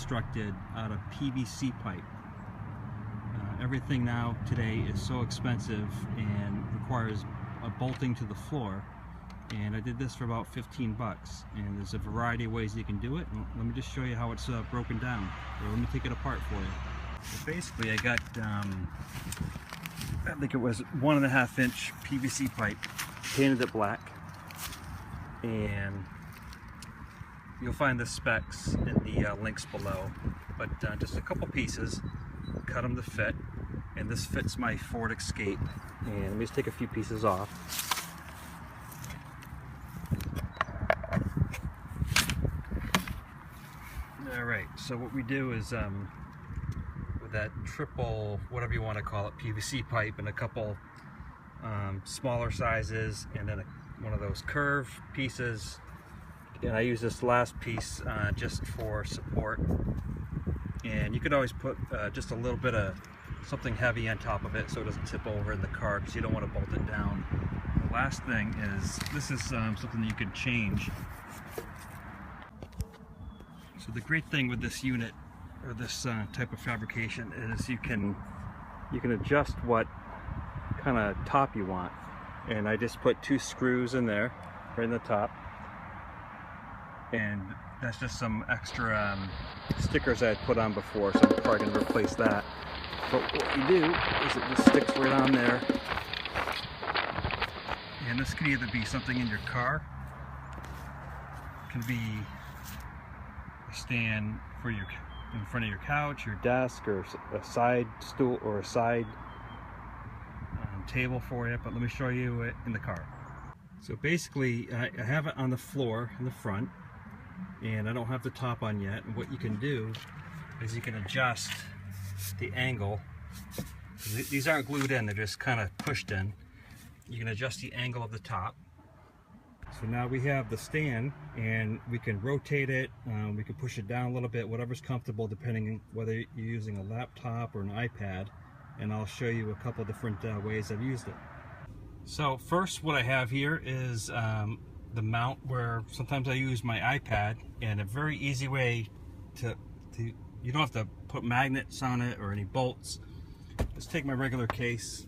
constructed out of PVC pipe. Everything now today is so expensive and requires a bolting to the floor, and I did this for about 15 bucks, and there's a variety of ways you can do it. And let me just show you how it's broken down, or let me take it apart for you. So basically I got I think it was 1.5 inch PVC pipe, painted it black, and you'll find the specs in the links below, but just a couple pieces, cut them to fit, and this fits my Ford Escape. And let me just take a few pieces off. Alright, so what we do is with that triple, whatever you want to call it, PVC pipe, and a couple smaller sizes, and then one of those curved pieces, and I use this last piece just for support. And you could always put just a little bit of something heavy on top of it so it doesn't tip over in the car, because you don't want to bolt it down. The last thing is, this is something that you can change. So the great thing with this unit, or this type of fabrication, is you can adjust what kind of top you want. And I just put 2 screws in there, right in the top. And that's just some extra stickers I had put on before, so I'm probably going to replace that. But what you do is it just sticks right on there. And this can either be something in your car, it can be a stand for your in front of your couch, your desk, or a side stool, or a side table for you. But let me show you it in the car. So basically I have it on the floor in the front, and I don't have the top on yet. And what you can do is you can adjust the angle. These aren't glued in, they're just kind of pushed in. You can adjust the angle of the top. So now we have the stand, and we can rotate it, we can push it down a little bit, whatever's comfortable, depending on whether you're using a laptop or an iPad. And I'll show you a couple different ways I've used it. So first, what I have here is the mount, where sometimes I use my iPad, and a very easy way to you don't have to put magnets on it or any bolts. Just take my regular case,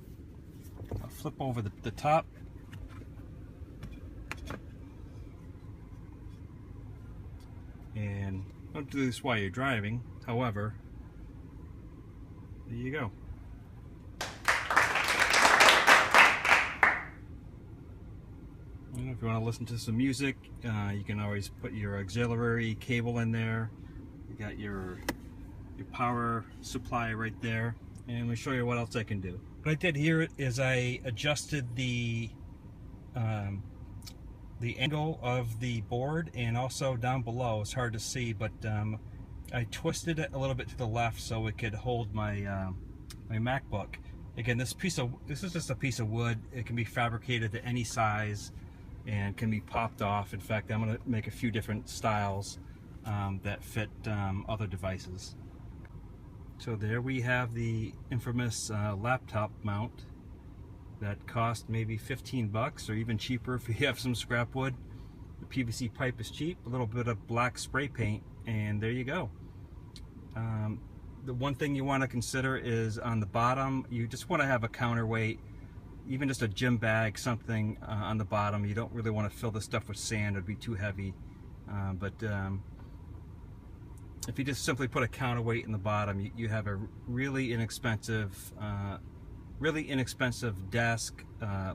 I'll flip over the top, and don't do this while you're driving, however, there you go. If you want to listen to some music, you can always put your auxiliary cable in there. You got your power supply right there. And let me show you what else I can do. What I did here is I adjusted the angle of the board, and also down below. It's hard to see, but I twisted it a little bit to the left so it could hold my my MacBook. Again, this is just a piece of wood. It can be fabricated to any size and can be popped off. In fact, I'm going to make a few different styles that fit other devices. So there we have the infamous laptop mount that cost maybe 15 bucks, or even cheaper if you have some scrap wood. The PVC pipe is cheap, a little bit of black spray paint, and there you go. The one thing you want to consider is on the bottom, you just want to have a counterweight, even just a gym bag, something on the bottom. You don't really want to fill this stuff with sand, it would be too heavy. If you just simply put a counterweight in the bottom, you have a really inexpensive desk,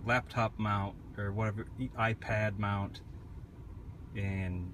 laptop mount, or whatever, iPad mount, and